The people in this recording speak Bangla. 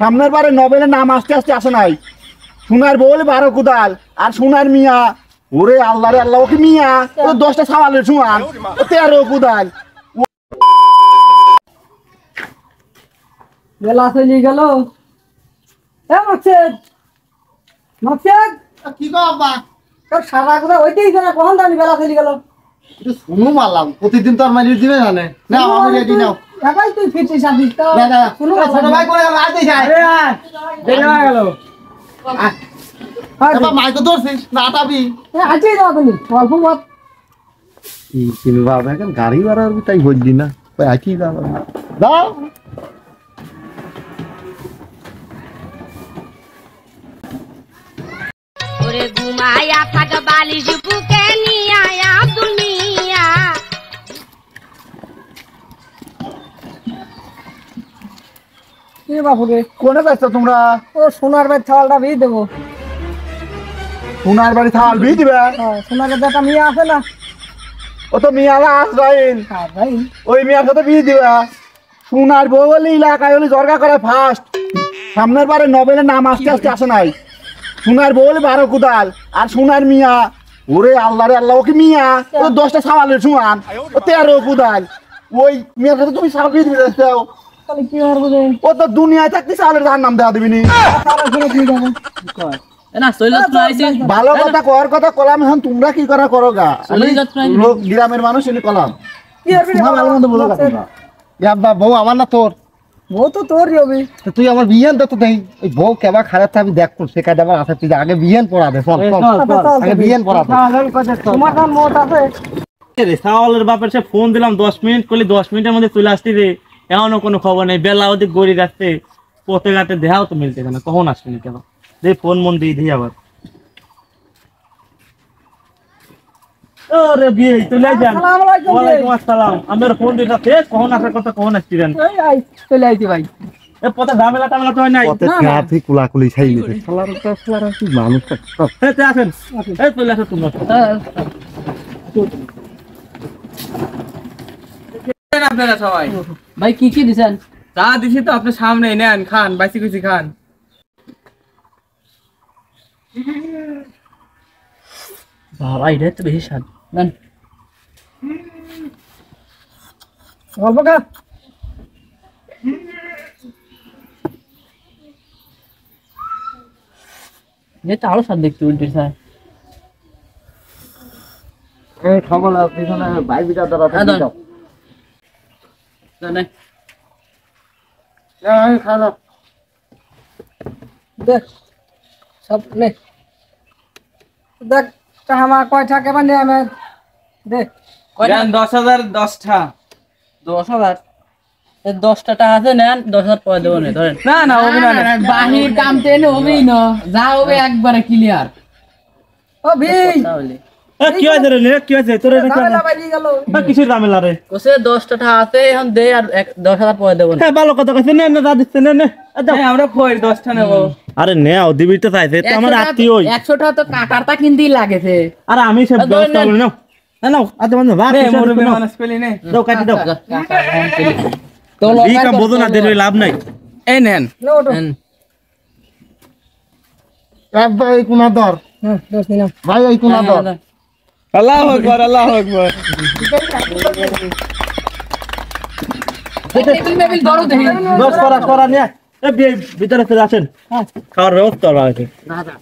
সামনের বারে নোবেলের নাম আস্তে আস্তে আসে নাই। সোনার বউ 12 কুদাল আর সোনার মিয়া। ওরে আল্লাহ রে আল্লাহ, ওকে মিয়া ও 10টা সাওয়ালের সমান, 13 কুদাল। বেলা চলে গেল। মাকসেদ মাকসেদ কি গো আব্বা? তোর সারা কথা ওইটাই জানা, কখন জানি বেলা চলে গেল। একটু শুনো মারলাম, প্রতিদিন তো আর মারিয়ে দিবে জানে না। আমি রেডি নাও। ভাই তুই ফিরছিস আদিস তো দাদা শুনো ছোট ভাই করে রাতে যায়। দেরি হয়ে গেল। বাবা মাইকে ধরছিস না আটাবি? আজকে যাও তুমি অল্প মত। কি বাবা এখন গাড়ি ভাড়া তাই বললি না ভাই, আজকে যাও যাও। ওরে ঘুমায়া থাক বালিশ বুকে নিয়া আব্দুল মিয়া। কি বাপুরে কোনে ব্যস্ত তোমরা? ও সোনার বাড়ি থালটা বিয়ে দেবো। সোনার বাড়ি থাল বি দিবে? সোনার বাড়ি একটা মেয়ে আছে না? ও তো মিয়ালা আসরাইল, ভাই ওই মিয়ার সাথে বিয়ে দিবে। সোনার বউ বলে এলাকায় হলে জরগা করে ফার্স্ট। সামনের বারে নোবেলের নাম আস্তে আস্তে আসে নাই। সোনার বউ 12 কুদাল আর সোনার মিয়া। ওরে আল্লাহ রে আল্লাহ, ওকে মিয়া ও 10টা সাওয়ালের সমান, 13 কুদাল। ওই মিয়ার সাথে তুমি সাওয়াল বিয়ে দিবে চাও? তাহলে কি আর বুঝে ও তো দুনিয়ায় থাকতে সাওয়ালের যার নাম দেওয়া দিবিনি। সারা ঘুরে কি যাবে না সৈলত আইছে ভালো কথা কর কথা কলাম, এখন তোমরা কি করা করো গা? আমি লোক গ্রামের মানুষ এনে কলাম। কি আর তোমার ভালো মন্দ বলো গা তোমরা। ইয়াব্বা বউ আমার না তোর? বউ তো তোরই হবে। তো তুই আমার বিয়ান তো দেই। ওই বউ কেবা খারাপ থাকবি দেখ, তোর শেখাই দেবার আছে। তুই আগে বিয়ান পড়া দে। চল চল আগে বিয়ান পড়া দে। তোমার কান মত আছে। রে সাওয়ালের বাপের সে ফোন দিলাম 10 মিনিট করলি 10 মিনিটের মধ্যে চলে আসতি রে। এখনো কোনো খবর নেই, বেলা ওদিক গড়ি যাচ্ছে, পথে ঘাটে দেখাও তো মিলতে না, কখন আসবেনি কেন? দে ফোন মন দিয়ে দিই আবার। ওরে বিয়ে চলে যান। আসসালামু আলাইকুম। ওয়ালাইকুম আসসালাম। আমার ফোন দিটা তে কখন আসার কথা, কখন আসছিলেন? এই আই চলে আইছি ভাই। এ পথে ঝামেলা টামেলা তো হয় নাই? পথে গাথি কুলাকুলি ছাই নিতে শালার তো শালার কি মানুষ। এই তে আসেন, এই চলে আসো তোমরা। আপনারা সবাই ভাই কি কি দিছেন? চা দিছি তো, আপনি সামনে নেন, খান, বাইসি কুচি খান। বাবা এটা তো বেশি স্বাদ। দেন অল্প খা। এটা আরো স্বাদ দেখতে উল্টে স্যার। এই খবর পিছনে ভাই বিটা দাঁড়া দাও। জানে এই খালো দেখ সব নে দেখ আমার কয়টা কেমন নে আমি দেখ দেন 10,000 10টা। 10,000 এই 10টা টাকা আছে নেন, 10,000 পরে দেবো না ধরেন। না না অভিনয় না, বাহির কাম তেনে হবেই না, যা হবে একবারে ক্লিয়ার। ও ভাই তাহলে এ কি হইছে রে? কি হইছে তোর? এটা কি ঝামেলা বাইরে গেল। কিসের ঝামেলা রে? ওসে 10টা টাকা আছে এখন দে, আর 10,000 পরে দেবো না। হ্যাঁ ভালো কথা কইছে, নে নে দা দিচ্ছে, নে নে। এই আমরা কই 10টা নেব। আরে নেও দিবি তো চাইছে তো আমার আত্মীয় হই। 100 টাকা তো কাটারটা কিনতেই লাগেছে। আরে আমি সব ব্যবস্থা করে নাও। না নাও আতে মানে ভাত এই মুরব্বি মানুষ পেলি নে। দাও কাটি দাও। তো এই কাম বোঝো না, দেরি লাভ নাই। এই নেন। নো ওটো একবার এই কোনা ধর হ্যাঁ দশ দিলাম। ভাই, এই কোনা ধর। আল্লাহু আকবার, আল্লাহু আকবার। টেবিল মেবিল ধরো দেখি। দশ করা নিয়ে এ ভিতরে চলে আসেন। খাওয়ার ব্যবস্থা করা আছে। দাদা